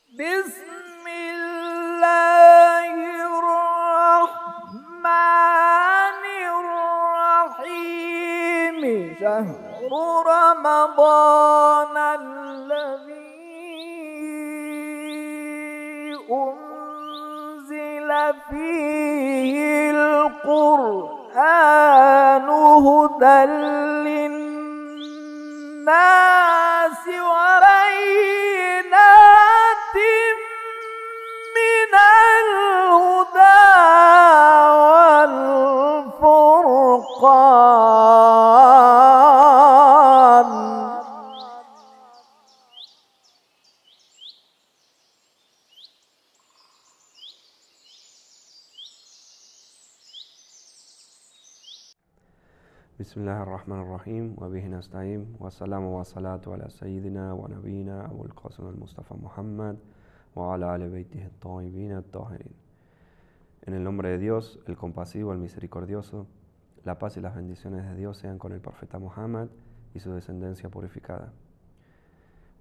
بسم الله الرحمن الرحيم شهر رمضان الذي أنزل فيه القرآن هدى للناس وبينات من الهدى والفرقان بسم الله الرحمن الرحيم وبه نستعين والسلام والصلاة على سيدنا ونبينا أبو القاسم المصطفى Muhammad وعلى آل بيته الطيبين الطاهرين. En el nombre de Dios, el compasivo, el misericordioso, la paz y las bendiciones de Dios sean con el profeta Muhammad y su descendencia purificada.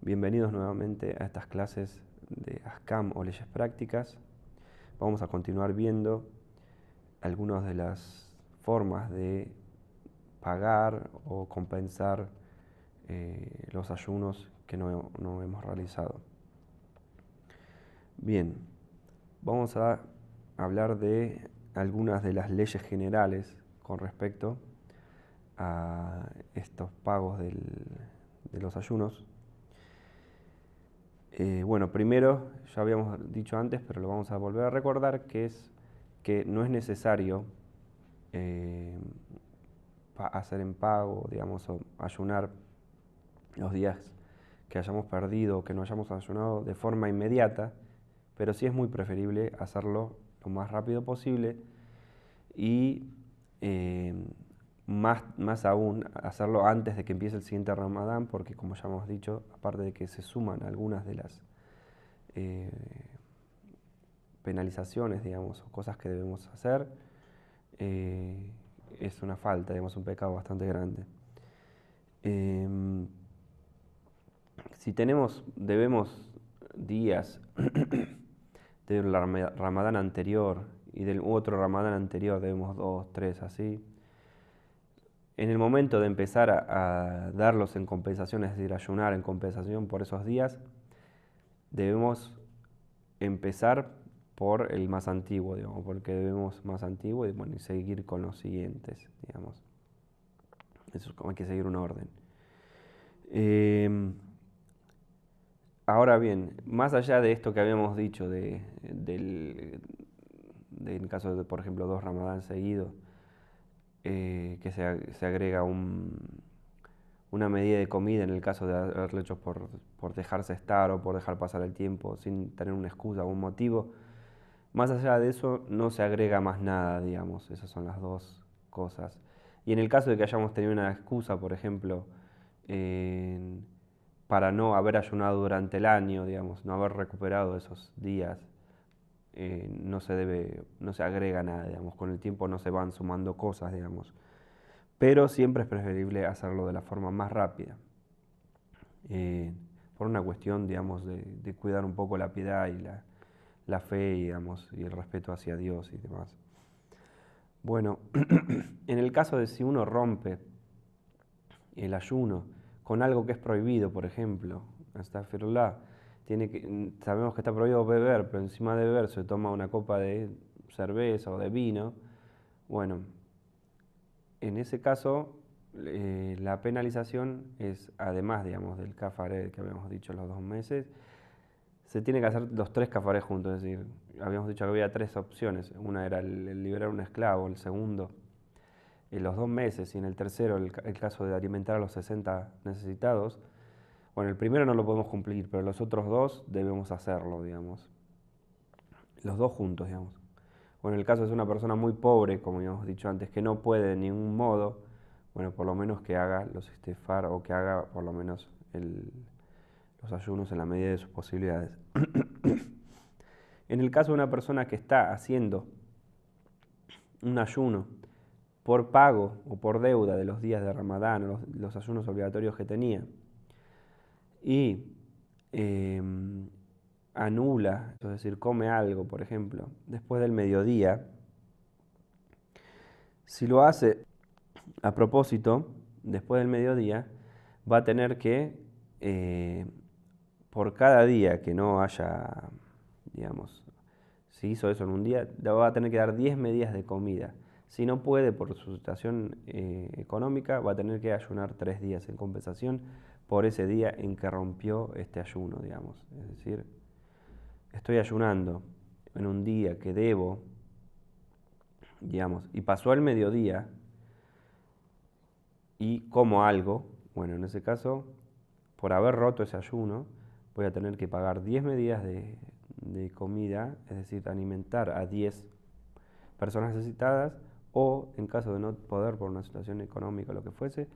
Bienvenidos nuevamente a estas clases de Ahkam o leyes prácticas. Vamos a continuar viendo algunas de las formas de pagar o compensar los ayunos que no hemos realizado. Bien, vamos a hablar de algunas de las leyes generales con respecto a estos pagos de los ayunos. Bueno, primero, ya habíamos dicho antes, pero lo vamos a volver a recordar, que es que no es necesario hacer en pago, digamos, o ayunar los días que hayamos perdido o que no hayamos ayunado de forma inmediata, pero sí es muy preferible hacerlo lo más rápido posible y más aún hacerlo antes de que empiece el siguiente Ramadán, porque como ya hemos dicho, aparte de que se suman algunas de las penalizaciones, digamos, o cosas que debemos hacer, es una falta, digamos, un pecado bastante grande. Si debemos días del Ramadán anterior y del otro Ramadán anterior, debemos 2, 3, así. En el momento de empezar a darlos en compensación, es decir, ayunar en compensación por esos días, debemos empezar por el más antiguo, digamos, porque debemos más antiguo y, bueno, y seguir con los siguientes, digamos. Eso hay que seguir un orden. Ahora bien, más allá de esto que habíamos dicho, en caso de, por ejemplo, 2 Ramadán seguidos, que se agrega una medida de comida en el caso de haberlo hecho por dejarse estar o por dejar pasar el tiempo sin tener una excusa o un motivo. Más allá de eso no se agrega más nada, digamos, esas son las dos cosas. Y en el caso de que hayamos tenido una excusa, por ejemplo, para no haber ayunado durante el año, digamos, no haber recuperado esos días, no se agrega nada, digamos, con el tiempo no se van sumando cosas, digamos. Pero siempre es preferible hacerlo de la forma más rápida, por una cuestión, digamos, de cuidar un poco la piedad y la fe, digamos, y el respeto hacia Dios y demás. Bueno, en el caso de si uno rompe el ayuno con algo que es prohibido, por ejemplo, astaghfirullah, sabemos que está prohibido beber, pero encima de beber se toma una copa de cerveza o de vino, bueno, en ese caso la penalización es, además, digamos, del kafaré que habíamos dicho los 2 meses, se tiene que hacer los 3 kafaré juntos, es decir, habíamos dicho que había 3 opciones, una era el liberar un esclavo, el segundo en los 2 meses y en el tercero el caso de alimentar a los 60 necesitados. Bueno, el primero no lo podemos cumplir, pero los otros 2 debemos hacerlo, digamos. Los 2 juntos, digamos. Bueno, en el caso de una persona muy pobre, como habíamos dicho antes, que no puede de ningún modo, bueno, por lo menos que haga los istighfar o que haga por lo menos los ayunos en la medida de sus posibilidades. En el caso de una persona que está haciendo un ayuno por pago o por deuda de los días de Ramadán o los ayunos obligatorios que tenía, y anula, es decir, come algo, por ejemplo, después del mediodía, si lo hace a propósito, después del mediodía, va a tener que, por cada día que no haya, digamos, si hizo eso en un día, le va a tener que dar 10 medidas de comida. Si no puede por su situación económica, va a tener que ayunar 3 días en compensación por ese día en que rompió este ayuno, digamos. Es decir, estoy ayunando en un día que debo, digamos, y pasó el mediodía y como algo, bueno, en ese caso, por haber roto ese ayuno, voy a tener que pagar 10 medidas de comida, es decir, alimentar a 10 personas necesitadas, o en caso de no poder por una situación económica o lo que fuese,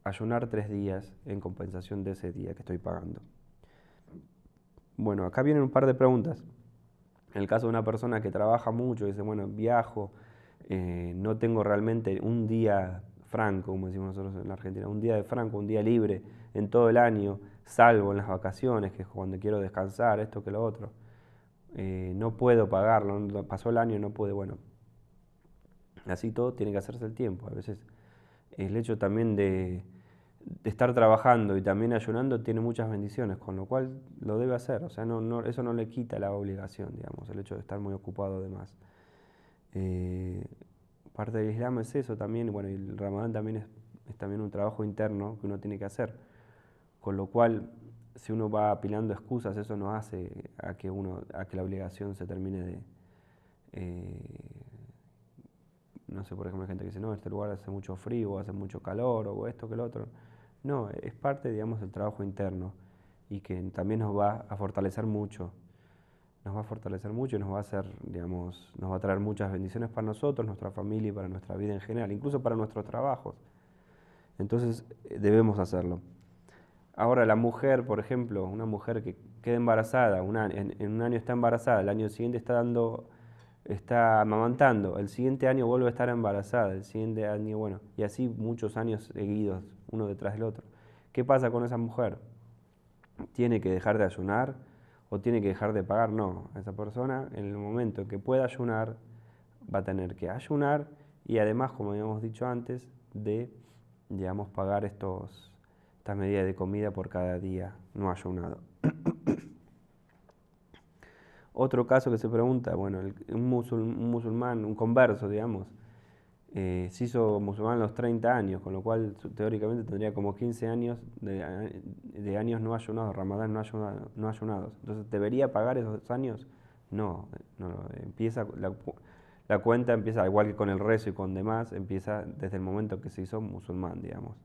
ayunar 3 días en compensación de ese día que estoy pagando. Bueno, acá vienen un par de preguntas. En el caso de una persona que trabaja mucho y dice, bueno, viajo, no tengo realmente un día franco, como decimos nosotros en la Argentina, un día de franco, un día libre en todo el año, salvo en las vacaciones, que es cuando quiero descansar, esto que lo otro. No puedo pagarlo, pasó el año y no pude, bueno, así todo tiene que hacerse el tiempo. A veces el hecho también de estar trabajando y también ayunando tiene muchas bendiciones, con lo cual lo debe hacer. O sea, eso no le quita la obligación, digamos, el hecho de estar muy ocupado además. Parte del Islam es eso también, bueno, y el Ramadán también es también un trabajo interno que uno tiene que hacer. Con lo cual, si uno va apilando excusas, eso no hace a que la obligación se termine no sé, por ejemplo, hay gente que dice, no, este lugar hace mucho frío, o hace mucho calor, o esto que lo otro. No, es parte, digamos, del trabajo interno y que también nos va a fortalecer mucho. Nos va a fortalecer mucho y nos va a hacer, digamos, nos va a traer muchas bendiciones para nosotros, nuestra familia y para nuestra vida en general, incluso para nuestros trabajos. Entonces, debemos hacerlo. Ahora, la mujer, por ejemplo, una mujer que queda embarazada, en un año está embarazada, el año siguiente está amamantando, el siguiente año vuelve a estar embarazada, el siguiente año, bueno, y así muchos años seguidos, uno detrás del otro. ¿Qué pasa con esa mujer? ¿Tiene que dejar de ayunar o tiene que dejar de pagar? No, esa persona en el momento en que pueda ayunar va a tener que ayunar y además, como habíamos dicho antes, de, digamos, pagar estas medidas de comida por cada día no ayunado. Otro caso que se pregunta, bueno, un musulmán, un converso, digamos, se hizo musulmán a los 30 años, con lo cual teóricamente tendría como 15 años de años no ayunados, Ramadán no ayunados. Entonces, ¿debería pagar esos años? No, empieza, la cuenta empieza, igual que con el rezo y con demás, empieza desde el momento que se hizo musulmán, digamos.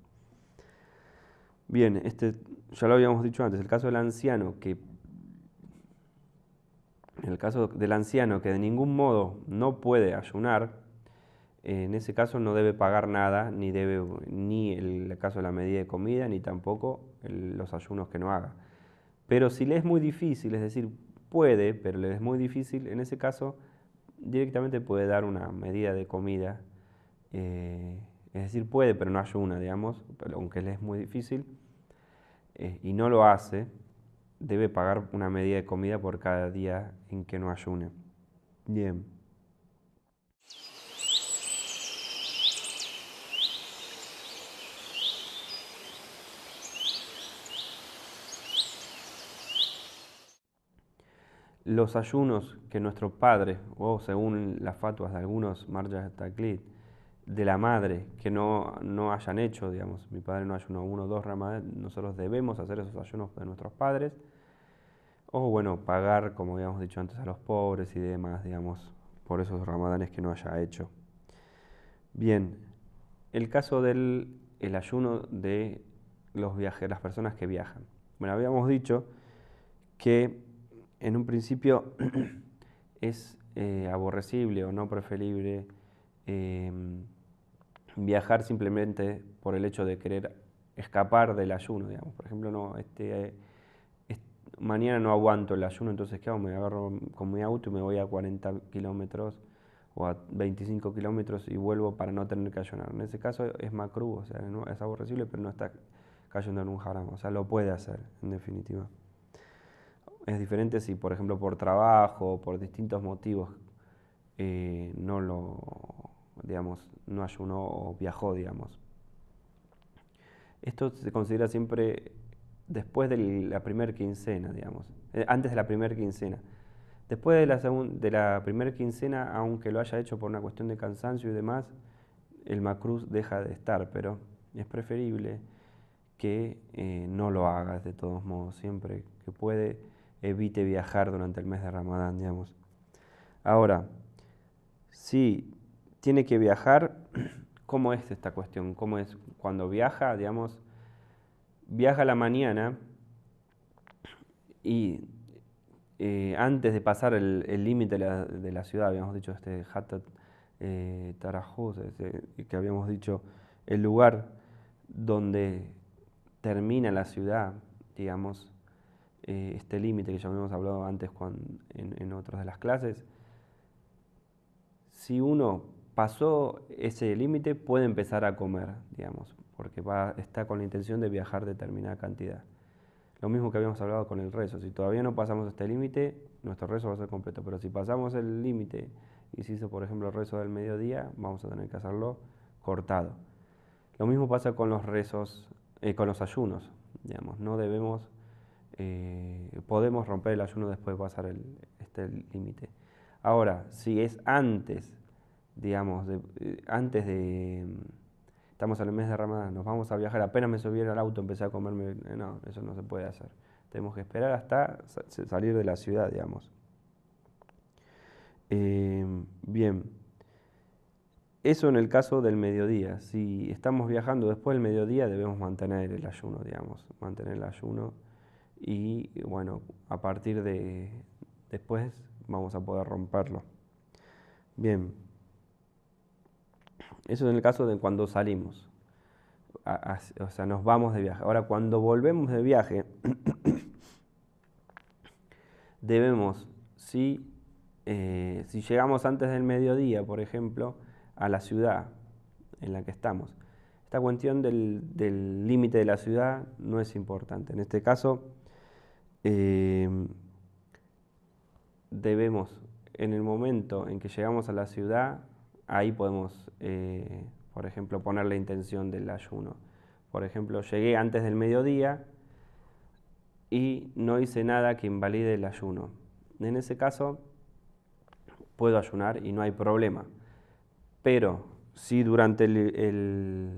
Bien, ya lo habíamos dicho antes, el caso del anciano en el caso del anciano que de ningún modo no puede ayunar, en ese caso no debe pagar nada, ni el caso de la medida de comida, ni tampoco los ayunos que no haga. Pero si le es muy difícil, es decir, puede, pero le es muy difícil, en ese caso directamente puede dar una medida de comida, es decir, puede, pero no ayuna, digamos, aunque le es muy difícil, y no lo hace, debe pagar una medida de comida por cada día en que no ayune. Bien. Los ayunos que nuestros padres, o según las fatuas de algunos marjas taqlid, de la madre, que no hayan hecho, digamos, mi padre no ayunó 1 o 2 ramadán, nosotros debemos hacer esos ayunos de nuestros padres, o bueno, pagar, como habíamos dicho antes, a los pobres y demás, digamos, por esos ramadanes que no haya hecho. Bien, el caso del el ayuno de los viajeros, las personas que viajan. Bueno, habíamos dicho que en un principio es aborrecible o no preferible viajar simplemente por el hecho de querer escapar del ayuno, digamos. Por ejemplo, no, mañana no aguanto el ayuno, entonces ¿qué hago? Me agarro con mi auto y me voy a 40 kilómetros o a 25 kilómetros y vuelvo para no tener que ayunar. En ese caso es makruh, o sea, no, es aborrecible, pero no está cayendo en un haram, o sea, lo puede hacer, en definitiva. Es diferente si, por ejemplo, por trabajo o por distintos motivos no lo, digamos, no ayunó o viajó, digamos. Esto se considera siempre después de la primera quincena, digamos, antes de la primera quincena. Después de la primera quincena, aunque lo haya hecho por una cuestión de cansancio y demás, el macruz deja de estar, pero es preferible que no lo hagas de todos modos, siempre que puede, evite viajar durante el mes de Ramadán, digamos. Ahora, si tiene que viajar, ¿cómo es esta cuestión? ¿Cómo es cuando viaja, digamos, viaja a la mañana y antes de pasar el límite de la ciudad, habíamos dicho Hatat Tarajus, que habíamos dicho el lugar donde termina la ciudad, digamos, este límite que ya habíamos hablado antes en otras de las clases. Si uno pasó ese límite, puede empezar a comer, digamos, porque está con la intención de viajar determinada cantidad. Lo mismo que habíamos hablado con el rezo. Si todavía no pasamos este límite, nuestro rezo va a ser completo. Pero si pasamos el límite y se hizo, por ejemplo, el rezo del mediodía, vamos a tener que hacerlo cortado. Lo mismo pasa con los rezos, con los ayunos, digamos. No debemos, podemos romper el ayuno después de pasar este límite. Ahora, si es antes, digamos, estamos en el mes de Ramadán, nos vamos a viajar, apenas me subí al auto, empecé a comerme, no, eso no se puede hacer. Tenemos que esperar hasta salir de la ciudad, digamos. Bien, eso en el caso del mediodía. Si estamos viajando después del mediodía, debemos mantener el ayuno, digamos, mantener el ayuno y bueno, a partir de después vamos a poder romperlo. Bien, eso en el caso de cuando salimos. O sea, nos vamos de viaje. Ahora, cuando volvemos de viaje, debemos, si llegamos antes del mediodía, por ejemplo, a la ciudad en la que estamos, esta cuestión del límite de la ciudad no es importante. En este caso, debemos, en el momento en que llegamos a la ciudad, ahí podemos, por ejemplo, poner la intención del ayuno. Por ejemplo, llegué antes del mediodía y no hice nada que invalide el ayuno. En ese caso, puedo ayunar y no hay problema. Pero si durante el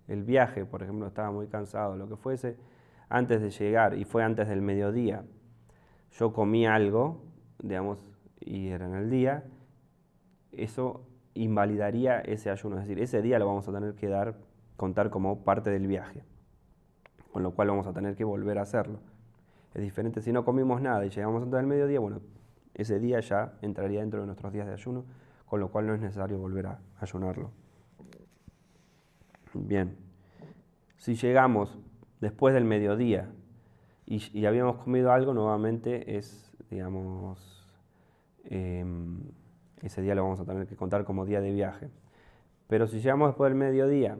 viaje, por ejemplo, estaba muy cansado, lo que fuese, antes de llegar y fue antes del mediodía, yo comí algo, digamos, y era en el día, eso invalidaría ese ayuno. Es decir, ese día lo vamos a tener que contar como parte del viaje, con lo cual vamos a tener que volver a hacerlo. Es diferente si no comimos nada y llegamos antes del mediodía, bueno, ese día ya entraría dentro de nuestros días de ayuno, con lo cual no es necesario volver a ayunarlo. Bien, si llegamos después del mediodía y habíamos comido algo, nuevamente es, digamos, ese día lo vamos a tener que contar como día de viaje. Pero si llegamos después del mediodía,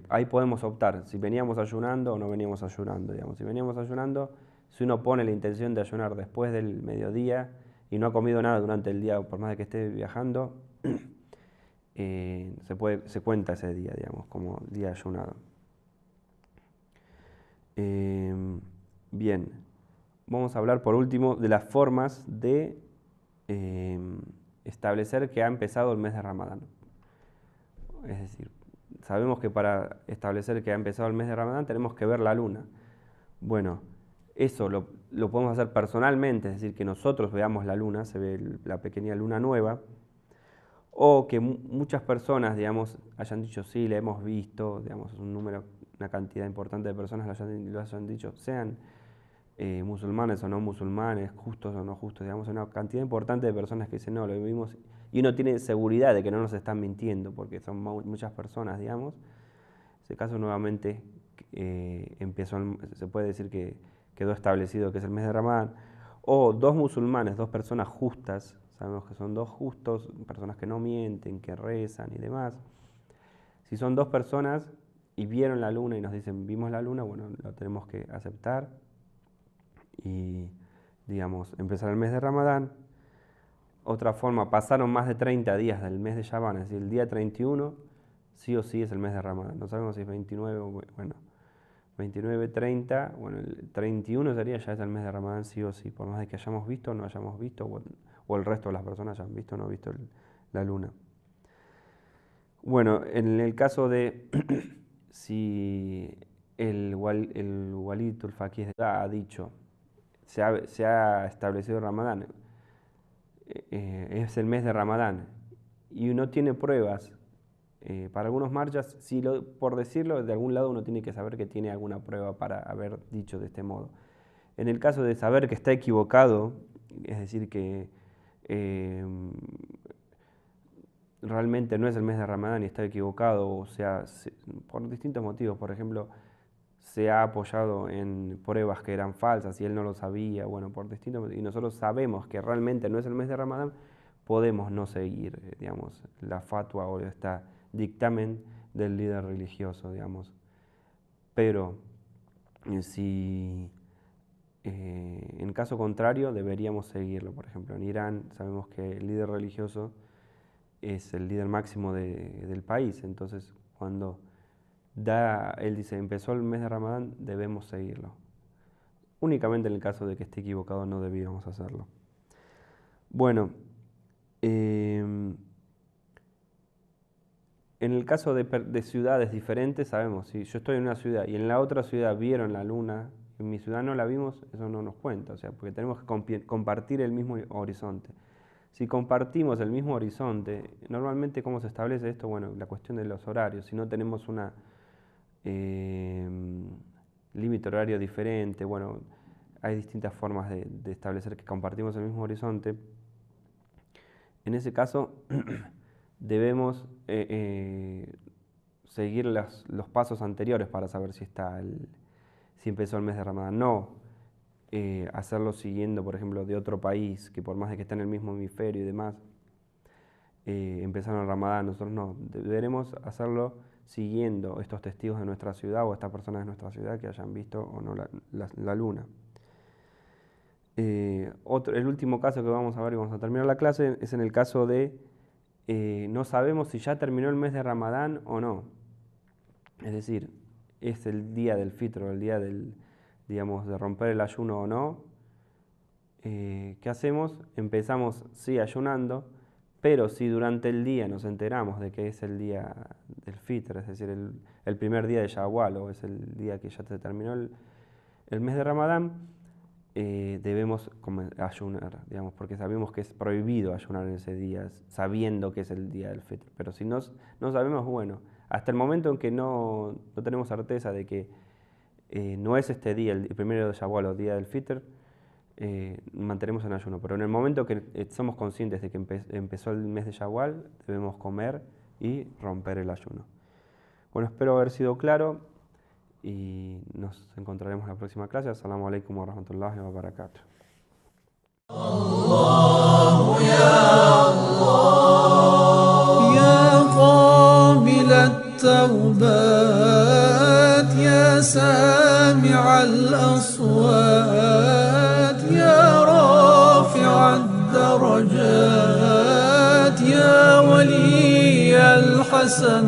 ahí podemos optar si veníamos ayunando o no veníamos ayunando, digamos. Si veníamos ayunando, si uno pone la intención de ayunar después del mediodía y no ha comido nada durante el día, por más de que esté viajando, se cuenta ese día, digamos, como día ayunado. Bien, vamos a hablar por último de las formas de establecer que ha empezado el mes de Ramadán. Es decir, sabemos que para establecer que ha empezado el mes de Ramadán tenemos que ver la luna. Bueno, eso lo podemos hacer personalmente, es decir, que nosotros veamos la luna, se ve la pequeña luna nueva, o que muchas personas, digamos, hayan dicho, sí, la hemos visto, digamos, una cantidad importante de personas lo hayan dicho, sean musulmanes o no musulmanes, justos o no justos, digamos, una cantidad importante de personas que dicen, no, lo vimos, y uno tiene seguridad de que no nos están mintiendo, porque son muchas personas, digamos. En ese caso, nuevamente, se puede decir que quedó establecido que es el mes de Ramadán, o dos musulmanes, dos personas justas, sabemos que son dos justos, personas que no mienten, que rezan y demás. Si son dos personas y vieron la luna y nos dicen, vimos la luna, bueno, lo tenemos que aceptar y, digamos, empezar el mes de Ramadán. Otra forma, pasaron más de 30 días del mes de Shaban, es decir, el día 31 sí o sí es el mes de Ramadán. No sabemos si es 29 o, bueno, 29, 30, bueno, el 31 sería ya es el mes de Ramadán sí o sí, por más de que hayamos visto o no hayamos visto, o el resto de las personas hayan visto o no visto la luna. Bueno, en el caso de si el Walid al-Faqih ha dicho, se ha establecido Ramadán, es el mes de Ramadán, y uno tiene pruebas para algunos marchas, por decirlo, de algún lado uno tiene que saber que tiene alguna prueba para haber dicho de este modo. En el caso de saber que está equivocado, es decir, que realmente no es el mes de Ramadán y está equivocado, o sea, por distintos motivos, por ejemplo, se ha apoyado en pruebas que eran falsas y él no lo sabía, bueno, por distintos motivos, y nosotros sabemos que realmente no es el mes de Ramadán, podemos no seguir, digamos, la fatwa o este dictamen del líder religioso, digamos. Pero si en caso contrario deberíamos seguirlo. Por ejemplo, en Irán sabemos que el líder religioso es el líder máximo del país, entonces cuando él dice empezó el mes de Ramadán, debemos seguirlo. Únicamente en el caso de que esté equivocado no debíamos hacerlo. Bueno, en el caso de ciudades diferentes, sabemos, si yo estoy en una ciudad y en la otra ciudad vieron la luna, en mi ciudad no la vimos, eso no nos cuenta, o sea, porque tenemos que compartir el mismo horizonte. Si compartimos el mismo horizonte, normalmente ¿cómo se establece esto? Bueno, la cuestión de los horarios, si no tenemos una límite horario diferente, bueno, hay distintas formas de establecer que compartimos el mismo horizonte. En ese caso, debemos seguir los pasos anteriores para saber si empezó el mes de Ramadán. No hacerlo siguiendo, por ejemplo, de otro país, que por más de que esté en el mismo hemisferio y demás, empezaron el Ramadán. Nosotros no, deberemos hacerlo siguiendo estos testigos de nuestra ciudad o estas personas de nuestra ciudad que hayan visto o no la luna. El último caso que vamos a ver y vamos a terminar la clase es en el caso de no sabemos si ya terminó el mes de Ramadán o no. Es decir, es el día del fitr, el día digamos, de romper el ayuno o no. ¿Qué hacemos? Empezamos, sí, ayunando, pero si durante el día nos enteramos de que es el día del fitr, es decir, el primer día de Shawwal, o es el día que ya se terminó el mes de Ramadán, debemos ayunar, digamos, porque sabemos que es prohibido ayunar en ese día, sabiendo que es el día del fitr. Pero si no sabemos, bueno, hasta el momento en que no tenemos certeza de que no es este día, el primero de Shawwal o día del fitr, mantenemos en ayuno. Pero en el momento que somos conscientes de que empezó el mes de Shawwal, debemos comer y romper el ayuno. Bueno, espero haber sido claro. Y nos encontraremos en la próxima clase. Assalamu alaikum wa rahmatullahi wa barakatuh. الله يا الله يا قابل التوبات يا سامع الأصوات يا رافع الدرجات يا ولي الحسنات